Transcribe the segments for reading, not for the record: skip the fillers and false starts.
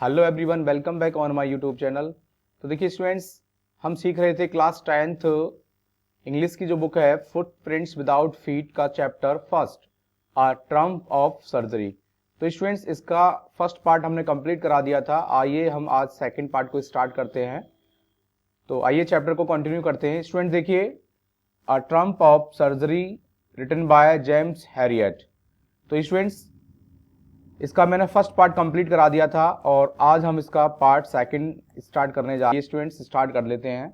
Hello everyone, welcome back on my YouTube channel. तो देखिए students, हम सीख रहे थे क्लास 10th इंग्लिश की जो बुक है फुटप्रिंट्स विदाउट फीट का chapter first a triumph of surgery. तो स्टूडेंट्स, इसका फर्स्ट पार्ट हमने कंप्लीट करा दिया था। आइए हम आज सेकंड पार्ट को स्टार्ट करते हैं। तो आइए चैप्टर को कंटिन्यू करते हैं। स्टूडेंट देखिए, a triumph of surgery written by James Herriot. तो स्टूडेंट्स, इसका मैंने फर्स्ट पार्ट कंप्लीट करा दिया था और आज हम इसका पार्ट सेकंड स्टार्ट करने जा रहे हैं। स्टूडेंट्स स्टार्ट कर लेते हैं।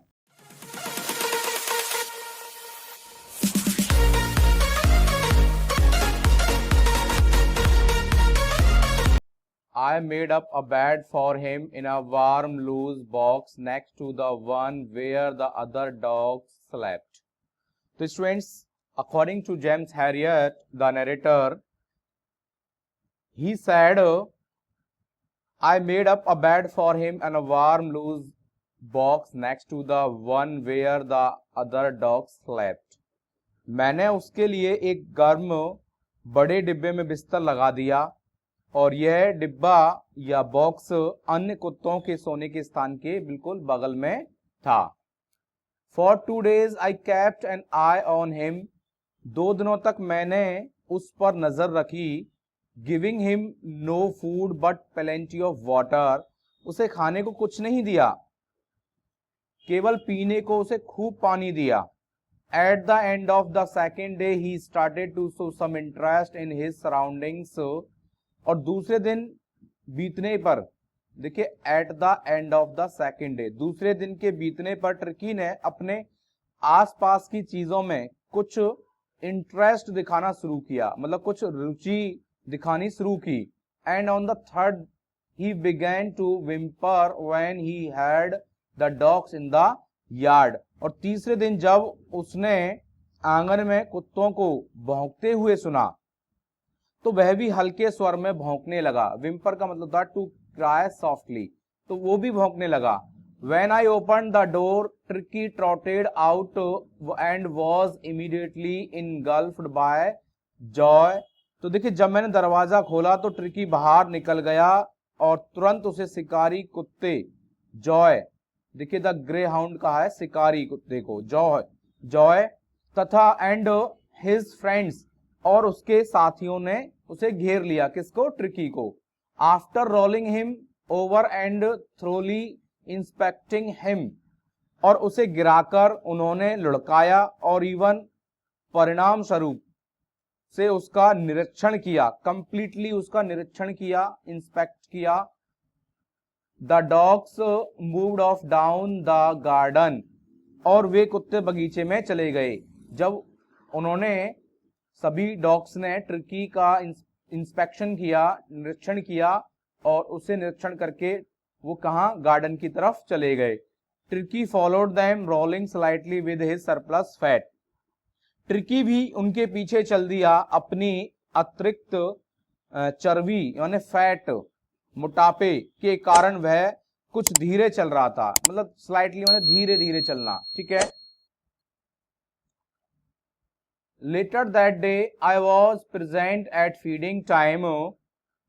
I made up a bed for him in a warm loose box next to the one where the other dogs slept. तो students, according to James Herriot, the narrator, he said, I made up a bed for him in a warm loose box next to the one where the other dogs slept. मैंने उसके लिए एक गर्म बड़े डिब्बे में बिस्तर लगा दिया और यह डिब्बा या बॉक्स अन्य कुत्तों के सोने के स्थान के बिल्कुल बगल में था। For 2 days I kept an eye on him. 2 दिनों तक मैंने उस पर नजर रखी। Giving him no food but plenty of water. उसे खाने को कुछ नहीं दिया, केवल पीने को उसे खूब पानी दिया। At the end of the second day he started to show some interest in his surroundings. और दूसरे दिन बीतने पर, देखिए at the end of the second day, दूसरे दिन के बीतने पर टर्की ने अपने आसपास की चीजों में कुछ इंटरेस्ट दिखाना शुरू किया, मतलब कुछ रुचि दिखानी शुरू की। And on the third he began to whimper when he heard the dogs in the yard. और तीसरे दिन जब उसने आंगन में कुत्तों को भौंकते हुए सुना तो वह भी हल्के स्वर में भौंकने लगा। विम्पर का मतलब था टू क्राई सॉफ्टली, तो वो भी भौंकने लगा। When I opened the door, Tricky trotted out and was immediately engulfed by joy. तो देखिए, जब मैंने दरवाजा खोला तो ट्रिकी बाहर निकल गया और तुरंत उसे शिकारी कुत्ते जॉय, देखिए द ग्रे हाउंड कहा है शिकारी कुत्ते को, जॉय तथा एंड हिज फ्रेंड्स, और उसके साथियों ने उसे घेर लिया। किसको? ट्रिकी को। After rolling him over and thoroughly inspecting him, और उसे गिराकर उन्होंने लुढ़काया और इवन परिणाम स्वरूप से उसका निरीक्षण किया, कंप्लीटली उसका निरीक्षण किया, इंस्पेक्ट किया। The dogs moved of down the garden, और वे कुत्ते बगीचे में चले गए। जब उन्होंने सभी डॉग्स ने ट्रिकी का इंस्पेक्शन किया, निरीक्षण किया, और उसे निरीक्षण करके वो कहां? गार्डन की तरफ चले गए। Tricky followed them rolling slightly with his surplus fat. Tricky भी उनके पीछे चल दिया अपनी अतिरिक्त चर्बी यानी फैट, मोटापे के कारण वह कुछ धीरे चल रहा था, मतलब स्लाइटली मतलब धीरे धीरे चलना, ठीक है। Later that day I was present at feeding time.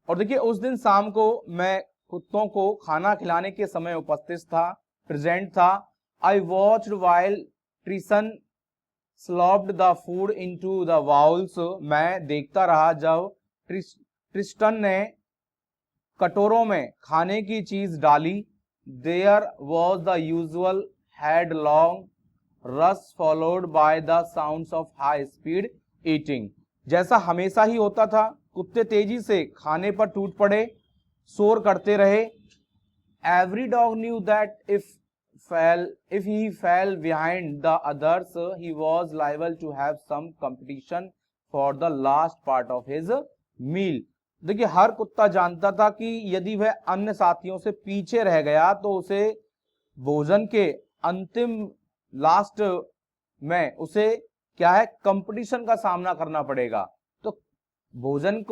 और देखिए, उस दिन शाम को मैं कुत्तों को खाना खिलाने के समय उपस्थित था, प्रेजेंट था। I watched while Trison slopped the food into the bowls. मैं देखता रहा जब ट्रिस्टन ने कटोरों में खाने की चीज डाली। There was the usual headlong rush followed by the sounds of high speed eating. जैसा हमेशा ही होता था, कुत्ते तेजी से खाने पर टूट पड़े, शोर करते रहे। Every dog knew that if he fell behind the others, he was liable to have some competition for the last part of his meal. देखिए, हर कुत्ता जानता था कि यदि वह अन्य साथियों से पीछे रह गया तो उसे भोजन के अंतिम लास्ट में उसे क्या है? कंपटीशन का सामना करना पड़ेगा। तो भोजन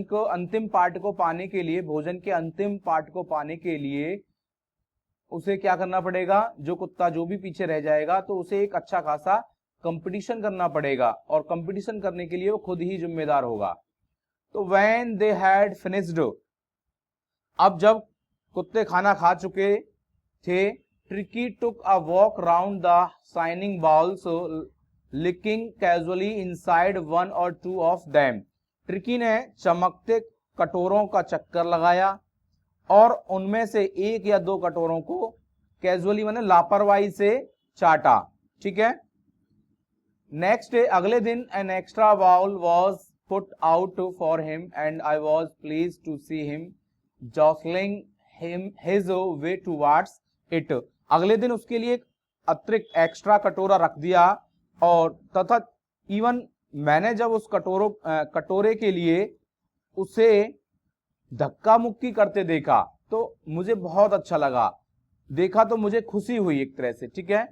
को अंतिम पार्ट को पाने के लिए, भोजन के अंतिम पार्ट को पाने के लिए उसे क्या करना पड़ेगा? जो कुत्ता जो भी पीछे रह जाएगा तो उसे एक अच्छा खासा कंपटीशन करना पड़ेगा, और कंपटीशन करने के लिए वो खुद ही जिम्मेदार होगा। तो when they had finished, अब जब कुत्ते खाना खा चुके थे। Tricky took a walk round the shining bowls licking casually inside one or two of them. Tricky ने चमकते कटोरों का चक्कर लगाया और उनमें से एक या दो कटोरों को कैजुअली माने लापरवाही से चाटा। ठीक है। नेक्स्ट डे, अगले दिन, an extra bowl was put out for him and I was pleased to see him jostling him his way towards it. अगले दिन उसके लिए एक अतिरिक्त एक्स्ट्रा कटोरा रख दिया और तथा इवन मैंने जब उस कटोरे के लिए उसे धक्का मुक्की करते देखा तो मुझे बहुत अच्छा लगा। देखा तो मुझे खुशी हुई एक तरह से। ठीक है।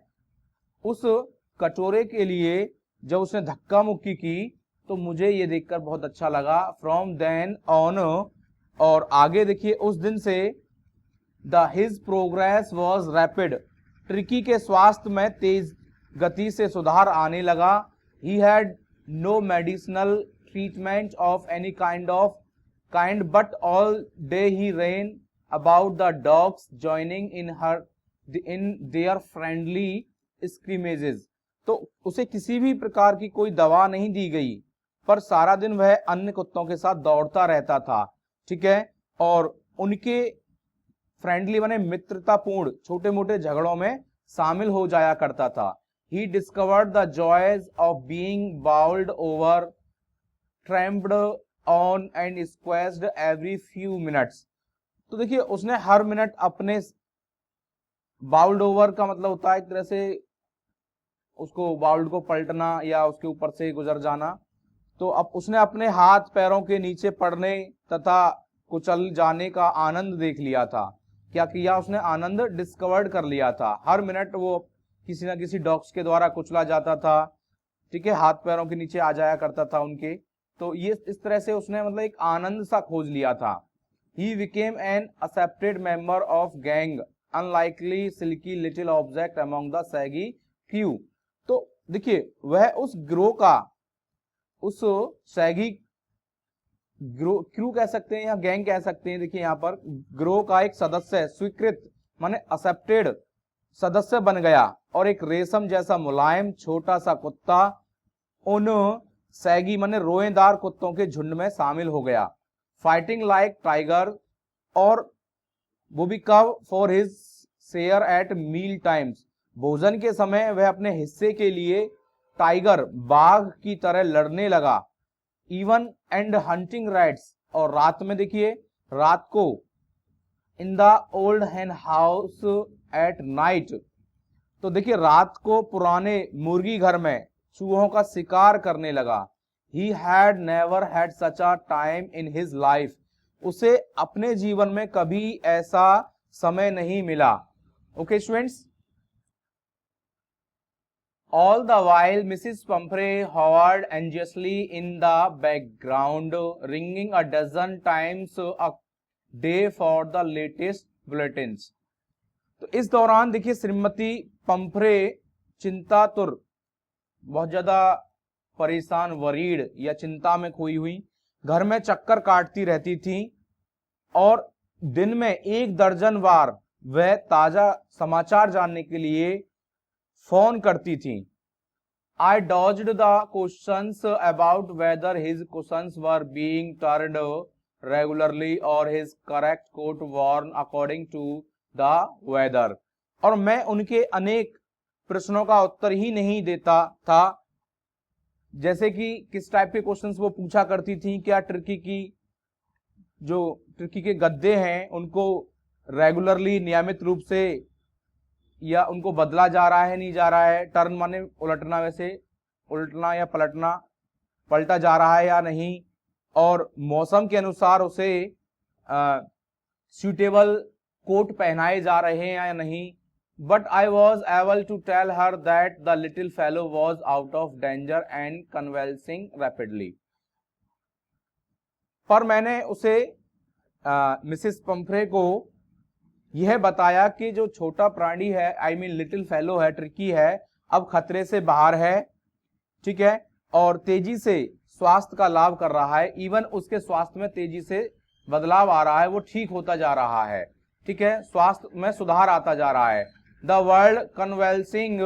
उस कटोरे के लिए जब उसने धक्का मुक्की की तो मुझे ये देखकर बहुत अच्छा लगा। फ्रॉम देन ऑन, और आगे देखिए उस दिन से, the his progress was rapid. Tricky के स्वास्थ्य में तेज गति से सुधार आने लगा। He had no medicinal treatment of any kind but all day he ran about the dogs joining in their friendly scrimmages। तो उसे किसी भी प्रकार की कोई दवा नहीं दी गई, पर सारा दिन वह अन्य कुत्तों के साथ दौड़ता रहता था। ठीक है। और उनके फ्रेंडली बने मित्रतापूर्ण छोटे मोटे झगड़ों में शामिल हो जाया करता था। He discovered the joys of being bowled over, trampled on and squashed every few minutes। तो देखिए उसने हर मिनट अपने, बाउल्ड ओवर का मतलब होता है एक तरह से उसको बाउल्ड को पलटना या उसके ऊपर से गुजर जाना। तो अब उसने अपने हाथ पैरों के नीचे पड़ने तथा कुचल जाने का आनंद देख लिया था। क्या किया उसने? आनंद डिस्कवर्ड कर लिया था। हर मिनट वो किसी ना किसी डॉग्स के द्वारा कुचला जाता था। ठीक है। हाथ पैरों के नीचे आ जाया करता था उनके। तो ये इस तरह से उसने मतलब एक आनंद सा खोज लिया था। He became an accepted member of gang, unlikely silky little object among the shaggy crew। तो देखिए वह उस ग्रोह का, उस शैगी क्रू कह सकते हैं या गैंग कह सकते हैं। देखिए यहाँ पर ग्रोह का एक सदस्य, स्वीकृत माने एक्सेप्टेड सदस्य बन गया और एक रेशम जैसा मुलायम छोटा सा कुत्ता उन सैगी माने रोएदार कुत्तों के झुंड में शामिल हो गया। फाइटिंग लाइक टाइगर, और वो भी कब? For his share at meal times. भोजन के समय वह अपने हिस्से के लिए टाइगर, बाघ की तरह लड़ने लगा। इवन एंड हंटिंग रैट्स, और रात में देखिए रात को, in the old hen house at night. तो देखिए रात को पुराने मुर्गी घर में चूहों का शिकार करने लगा। He had never had such a time in his life। उसे अपने जीवन में कभी ऐसा समय नहीं मिला। Okay students. All the while Mrs. Pumphrey hovered anxiously in the background, ringing a dozen times a day for the latest bulletins। तो इस दौरान देखिए श्रीमती पंफरे चिंतातुर, बहुत ज्यादा परेशान, वरीड या चिंता में खोई हुई, घर में चक्कर काटती रहती थी और दिन में 1 दर्जन बार वह ताजा समाचार जानने के लिए फोन करती थी। I dodged the questions about whether his cushions were being turned regularly or his correct coat worn according to the weather। और मैं उनके अनेक प्रश्नों का उत्तर ही नहीं देता था। जैसे कि किस टाइप के क्वेश्चंस वो पूछा करती थी, क्या टर्की के गद्दे हैं उनको रेगुलरली, नियमित रूप से, या उनको बदला जा रहा है, नहीं जा रहा है, टर्न माने उलटना, वैसे उलटना या पलटना, पलटा जा रहा है या नहीं, और मौसम के अनुसार उसे सूटेबल कोट पहनाए जा रहे हैं या नहीं। But I was able to tell her that the little fellow was out of danger and convalescing rapidly. पर मैंने उसे मिसेस पंफ्रे को यह बताया कि जो छोटा प्राणी है, आई मीन लिटिल फेलो है, ट्रिकी है, अब खतरे से बाहर है। ठीक है। और तेजी से स्वास्थ्य का लाभ कर रहा है। इवन उसके स्वास्थ्य में तेजी से बदलाव आ रहा है, वो ठीक होता जा रहा है। ठीक है, स्वास्थ्य में सुधार आता जा रहा है। The word convalescing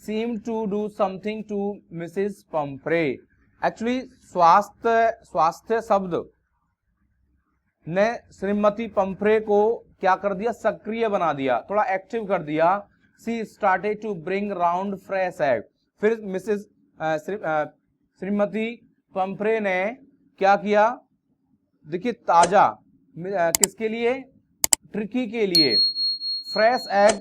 seem to do something to Mrs. Pumphrey. Actually स्वास्थ्य शब्द ने श्रीमती पंफ्रे को क्या कर दिया, सक्रिय बना दिया, थोड़ा एक्टिव कर दिया। She started to bring round fresh egg. फिर मिसेस श्रीमती पंफ्रे ने क्या किया, देखिए ताजा किसके लिए, ट्रिकी के लिए फ्रेश एग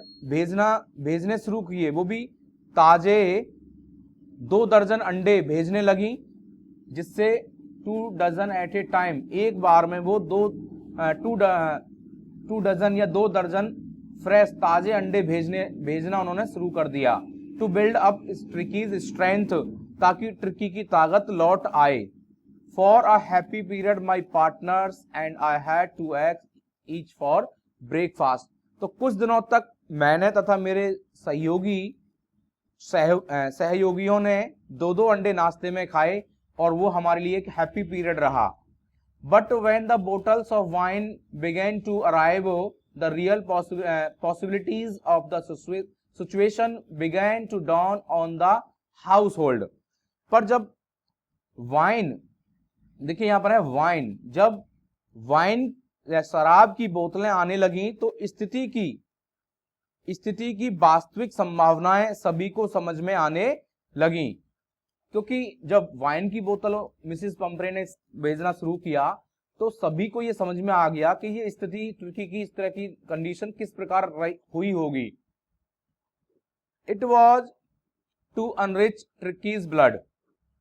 भेजने शुरू किए, वो भी ताजे 2 दर्जन अंडे भेजने लगी, जिससे 2 डजन एट ए टाइम, एक बार में वो 2 डजन या 2 दर्जन फ्रेश ताजे अंडे भेजना उन्होंने शुरू कर दिया। To build up Tricky's strength, ताकि ट्रिकी की ताकत लौट आए। For a happy period my partners and I had to act each for breakfast. तो कुछ दिनों तक मैंने तथा मेरे सहयोगियों ने 2-2 अंडे नाश्ते में खाए, और वो हमारे लिए एक हैप्पी पीरियड रहा। But when the bottles of wine began to arrive, the real possibilities of the situation began to dawn on the household. पर जब वाइन, देखिए यहां पर है वाइन, जब वाइन या शराब की बोतलें आने लगी तो स्थिति की वास्तविक संभावनाएं सभी को समझ में आने लगी। क्योंकि जब वाइन की बोतल मिसेस पंफ्रे ने भेजना शुरू किया तो सभी को यह समझ में आ गया कि ये स्थिति, ट्रिकी की इस तरह की कंडीशन किस प्रकार हुई होगी। It was to enrich Tricky's blood.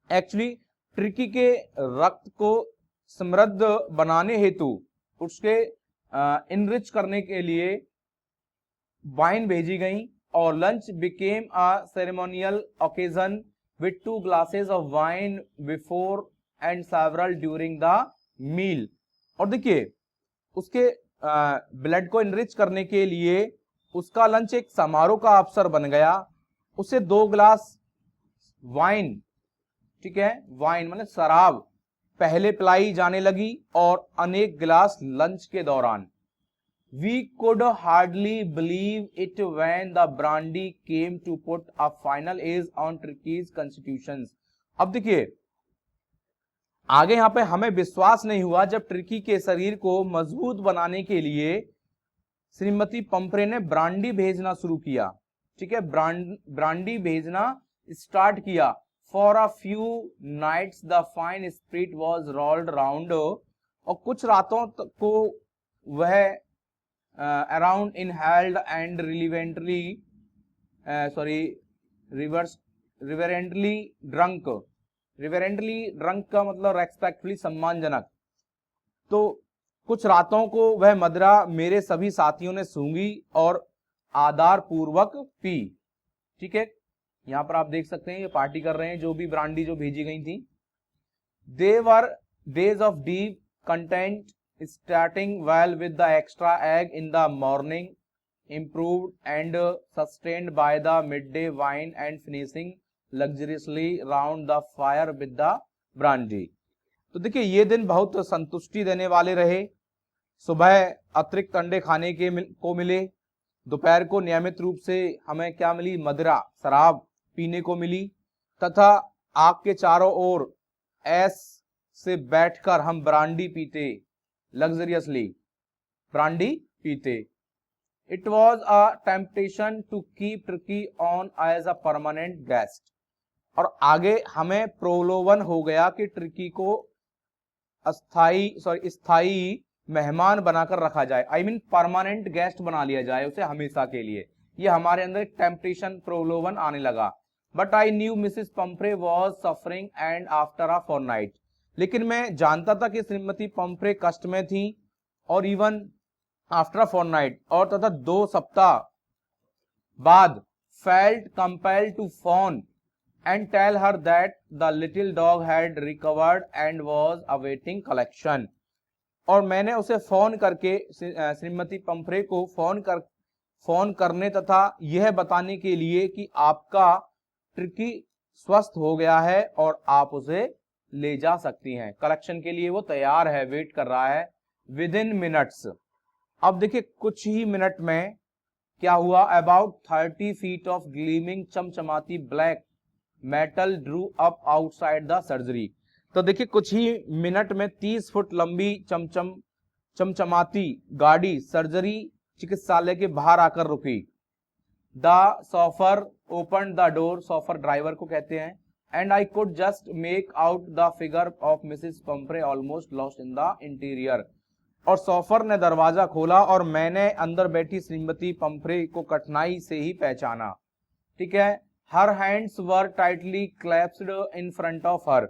Actually Tricky के रक्त को समृद्ध बनाने हेतु, उसके इनरिच करने के लिए वाइन भेजी गई, और lunch became a ceremonial occasion with 2 glasses of wine before and several during the meal। और देखिए उसके ब्लड को इनरिच करने के लिए उसका लंच एक समारोह का अवसर बन गया। उसे 2 ग्लास वाइन, ठीक है, वाइन मतलब शराब पहले पिलाई जाने लगी, और अनेक गिलास लंच के दौरान। We could hardly believe it when the brandy came to put a final edge on Tricky's constitutions। अब देखिए आगे यहां पे हमें विश्वास नहीं हुआ जब ट्रिकी के शरीर को मजबूत बनाने के लिए श्रीमती पंफ्रे ने ब्रांडी भेजना शुरू किया। ठीक है, ब्रांडी भेजना स्टार्ट किया। For a few nights the fine spirit was rolled round, और कुछ रातों को वह around inhaled and reverently drunk का मतलब रेस्पेक्टफुली, सम्मानजनक। तो कुछ रातों को वह मदिरा मेरे सभी साथियों ने सूंघी और आदर पूर्वक पी। ठीक है, यहां पर आप देख सकते हैं ये पार्टी कर रहे हैं जो भी ब्रांडी जो भेजी गई थी। They were days of deep content, starting well with the extra egg in the morning, improved and sustained by the midday wine, and finishing luxuriously round the fire with the brandy। तो देखिए ये दिन बहुत संतुष्टि देने वाले रहे। सुबह अतिरिक्त अंडे खाने को मिले, दोपहर को नियमित रूप से हमें क्या मिली, मदिरा शराब पीने को मिली, तथा आग के चारों ओर ऐस से बैठकर हम ब्रांडी पीते, लग्जरियसली ब्रांडी पीते। It was a temptation to keep Tricky on as a permanent guest. और आगे हमें प्रलोभन हो गया कि ट्रिकी को स्थायी मेहमान बनाकर रखा जाए, आई मीन परमानेंट गेस्ट बना लिया जाए उसे हमेशा के लिए। ये हमारे अंदर एक टेम्पटेशन, प्रलोभन आने लगा। But I knew Mrs Pomfrey was suffering and after a fortnight. लेकिन मैं जानता था कि श्रीमती पंफ्रे कष्ट में थी, और इवन आफ्टर अ फॉरनाइट, और तथा 2 सप्ताह बाद felt compelled to phone and tell her that the little dog had recovered and was awaiting collection. और मैंने उसे फोन करके श्रीमती पंफ्रे को फोन करने तथा यह बताने के लिए कि आपका ट्रिकी स्वस्थ हो गया है और आप उसे ले जा सकती हैं, कलेक्शन के लिए वो तैयार है, वेट कर रहा है। विद इन मिनट्स, अब देखिए कुछ ही मिनट में क्या हुआ, अबाउट 30 feet ऑफ ग्लीमिंग चमचमाती black metal Drew up outside the surgery. तो देखिए कुछ ही मिनट में 30 फुट लंबी चमचमाती गाड़ी सर्जरी चिकित्सालय के बाहर आकर रुकी। The chauffeur open the door, chauffeur driver को कहते हैं, and I could just make out the figure of Mrs Pumphrey almost lost in the interior. और सॉफर ने दरवाजा खोला और मैंने अंदर बैठी श्रीमती पंपरे को कठिनाई से ही पहचाना। ठीक है, her hands were tightly clasped in front of her,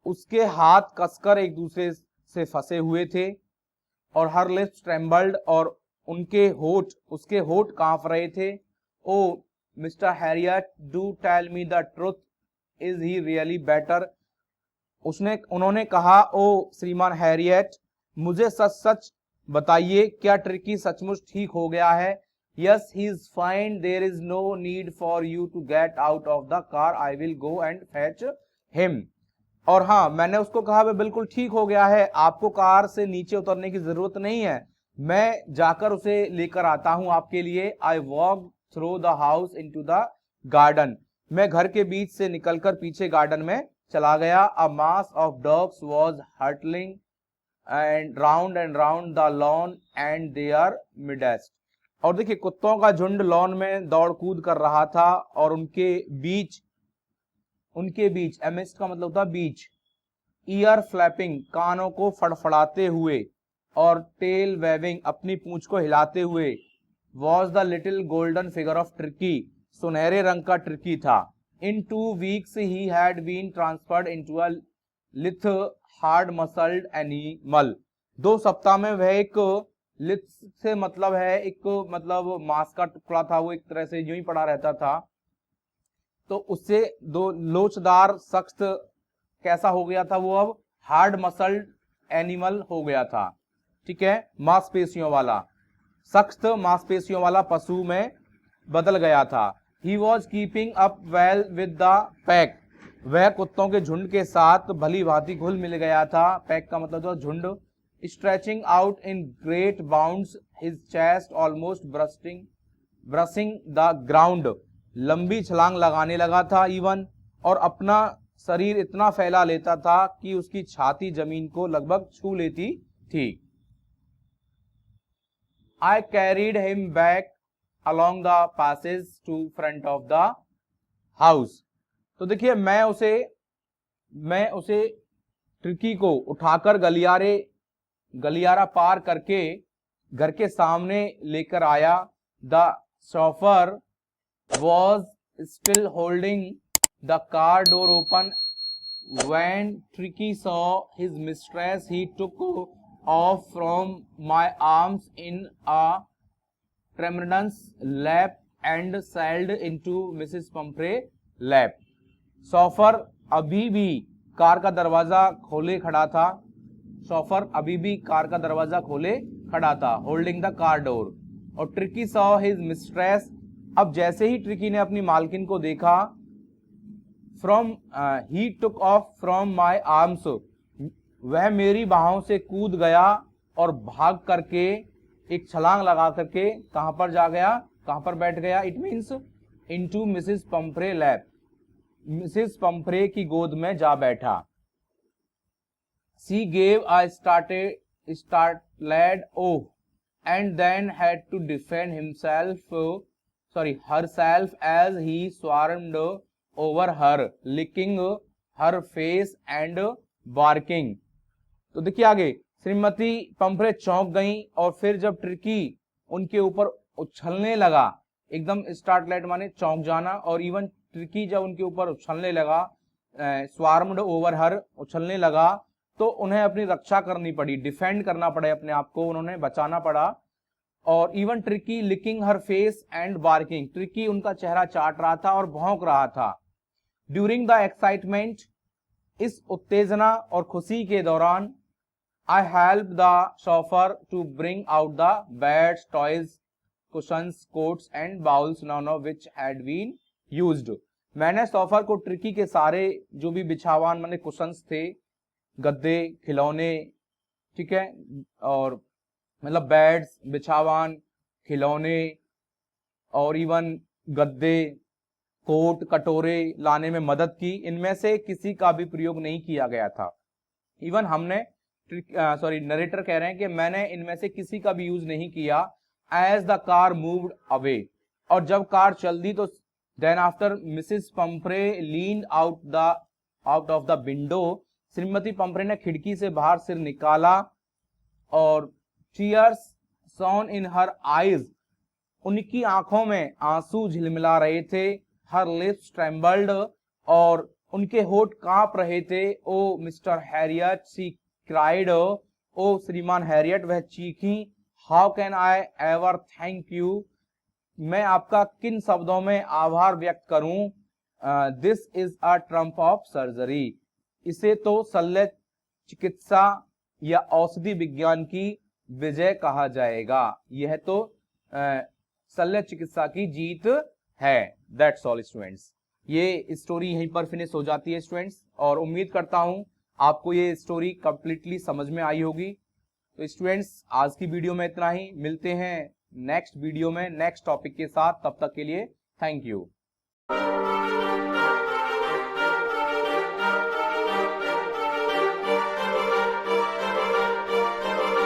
उसके हाथ कसकर एक दूसरे से फंसे हुए थे, और हर लिप्स ट्रेम्बल्ड, और उसके होठ कांप रहे थे। Oh Mr Herriot, do tell me the truth, is he really better? उन्होंने कहा, ओ श्रीमान हैरियट, मुझे सच सच बताइए, क्या ट्रिकी सचमुच ठीक हो गया है? Yes, he is fine, there is no need for you to get out of the car, I will go and fetch him. और हाँ, मैंने उसको कहा वह बिल्कुल ठीक हो गया है, आपको कार से नीचे उतरने की जरूरत नहीं है, मैं जाकर उसे लेकर आता हूं आपके लिए। I walk through the house into the garden, मैं घर के बीच से निकलकर पीछे गार्डन में चला गया। A mass of dogs was hurtling and round the lawn and their midst. और देखिए कुत्तों का झुंड लॉन में दौड़ कूद कर रहा था, और उनके बीच एमिस्ट का मतलब होता बीच, ईयर फ्लैपिंग, कानों को फड़फड़ाते हुए, और टेल वेविंग, अपनी पूंछ को हिलाते हुए, was the little golden figure of Tricky, सुनहरे रंग का ट्रिकी था। In 2 weeks he had been transferred into a lithe hard muscled animal. 2 सप्ताह में वह एक लिथ से मतलब है एक मतलब मांस का टुकड़ा था, वो एक तरह से यूं ही पड़ा रहता था, तो उससे 2 लोचदार सख्त कैसा हो गया था वो, अब हार्ड मसल्ड एनिमल हो गया था। ठीक है, मांसपेशियों वाला, सख्त मांसपेशियों वाला पशु में बदल गया था। He was keeping up well with the pack, वह कुत्तों के झुंड के साथ भली भांति घुल मिल गया था। पैक का मतलब था झुंड। Stretching out in great bounds, his chest almost brushing the ground, लंबी छलांग लगाने लगा था इवन, और अपना शरीर इतना फैला लेता था कि उसकी छाती जमीन को लगभग छू लेती थी। I carried him back along the passage to front of the house। तो देखिए मैं उसे ट्रिकी को उठाकर गलियारा पार करके घर के सामने लेकर आया। The chauffeur was still holding the car door open when Tricky saw his mistress. He took off from my arms in a tremendous leap and sailed into Mrs. Pumphrey lap। सॉफर अभी भी कार का दरवाजा खोले खड़ा था, holding the car door, और Tricky saw his mistress, अब जैसे ही ट्रिकी ने अपनी मालकिन को देखा, he took off from my arms, वह मेरी बाहों से कूद गया और भाग करके एक छलांग लगा करके कहां पर बैठ गया? It means into Mrs Pumphrey lap, Mrs Pumphrey की गोद में जा बैठा। She gave a startled oath and then had to defend herself as he swarmed over her, licking her face and barking। तो देखिए आगे, श्रीमती पंपरे चौंक गई, और फिर जब ट्रिकी उनके ऊपर उछलने लगा, एकदम स्टार्टलाइट माने चौंक जाना, और इवन ट्रिकी जब उनके ऊपर उछलने लगा, स्वार्म्ड ओवर हर, उछलने लगा, तो उन्हें अपनी रक्षा करनी पड़ी, डिफेंड करना पड़े अपने आप को, उन्होंने बचाना पड़ा। और even Tricky licking her face and barking, Tricky उनका चेहरा चाट रहा था और भौंक रहा था। ड्यूरिंग द एक्साइटमेंट, इस उत्तेजना और खुशी के दौरान, I helped the chauffeur to bring out the beds, toys, cushions, coats and bowls, none of which had been used। मैंने सॉफर को ट्रिकी के सारे जो भी बिछावान माने कुशंस थे, गद्दे, खिलौने, ठीक है, और मतलब बेड्स, बिछावान, खिलौने और इवन गद्दे, कोट, कटोरे लाने में मदद की, इनमें से किसी का भी प्रयोग नहीं किया गया था। इवन हमने नरेटर कह रहे हैं कि मैंने इनमें से किसी का भी यूज नहीं किया। As the car moved away, और जब कार चल दी तो then after Mrs Pumphrey lean out of the window, श्रीमती पंपरे ने खिड़की से बाहर सिर निकाला और tears shone in her eyes, उनकी आंखों में आंसू झिलमिला रहे थे। हर लिप्स ट्रेम्बल्ड, और उनके होठ कांप रहे थे। Oh Mr Herriot she cried, oh श्रीमान हैरियट वह चीखी। How can I ever thank you, मैं आपका किन शब्दों में आभार व्यक्त करूं। This is a triumph of surgery, इसे तो शल्य चिकित्सा या औषधि विज्ञान की विजय कहा जाएगा। यह तो शल्य चिकित्सा की जीत है। That's all students. ये स्टोरी यहीं पर फिनिश हो जाती है स्टूडेंट्स, और उम्मीद करता हूं आपको ये स्टोरी कंप्लीटली समझ में आई होगी। तो स्टूडेंट्स आज की वीडियो में इतना ही, मिलते हैं नेक्स्ट वीडियो में नेक्स्ट टॉपिक के साथ। तब तक के लिए थैंक यू।